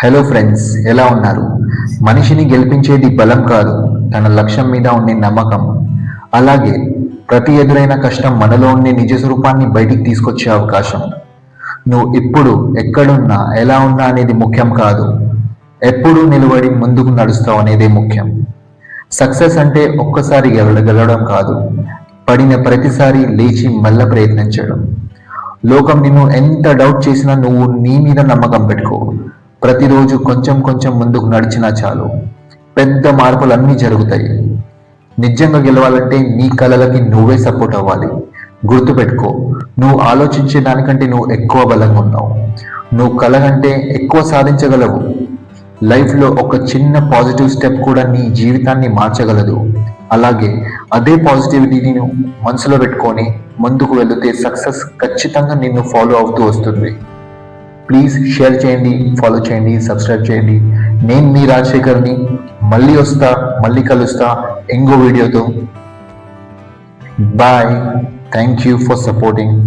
Hello friends, ఎలా ఉన్నారు? మనిషిని గెలిపించేది బలం కాదు, తన లక్ష్యం మీద ఉండే నమ్మకం. అలాగే ప్రతి ఎదురైన కష్టం మనలో ఉండే నిజ స్వరూపాన్ని బయటికి తీసుకొచ్చే అవకాశం. నువ్వు ఇప్పుడు ఎక్కడున్నా, ఎలా ఉన్నా అనేది ముఖ్యం కాదు, ఎప్పుడు నిలబడి ముందుకు నడుస్తావు అనేదే ముఖ్యం. సక్సెస్ అంటే ఒక్కసారి గెలవడం కాదు, పడిన ప్రతిసారి లేచి మళ్ళా ప్రయత్నించడం. లోకం నిన్ను ఎంత డౌట్ చేసినా నువ్వు నీ మీద నమ్మకం పెట్టుకో. ప్రతిరోజు కొంచెం కొంచెం ముందుకు నడిచినా చాలు, పెద్ద మార్పులన్నీ జరుగుతాయి. నిజంగా గెలవాలంటే నీ కలలకి నువ్వే సపోర్ట్ అవ్వాలి. గుర్తుపెట్టుకో, నువ్వు ఆలోచించే దానికంటే నువ్వు ఎక్కువ బలంగా ఉన్నావు. నువ్వు కల కంటే ఎక్కువ సాధించగలవు. లైఫ్లో ఒక చిన్న పాజిటివ్ స్టెప్ కూడా నీ జీవితాన్ని మార్చగలదు. అలాగే అదే పాజిటివిటీని మనసులో పెట్టుకొని ముందుకు వెళితే సక్సెస్ ఖచ్చితంగా నిన్ను ఫాలో అవుతూ వస్తుంది. ప్లీజ్ షేర్ చేయండి, ఫాలో చేయండి, సబ్స్క్రైబ్ చేయండి. నేను మీ రాజశేఖర్ని. మళ్ళీ కలుస్తా ఇంకో వీడియోతో. Bye. Thank you for supporting.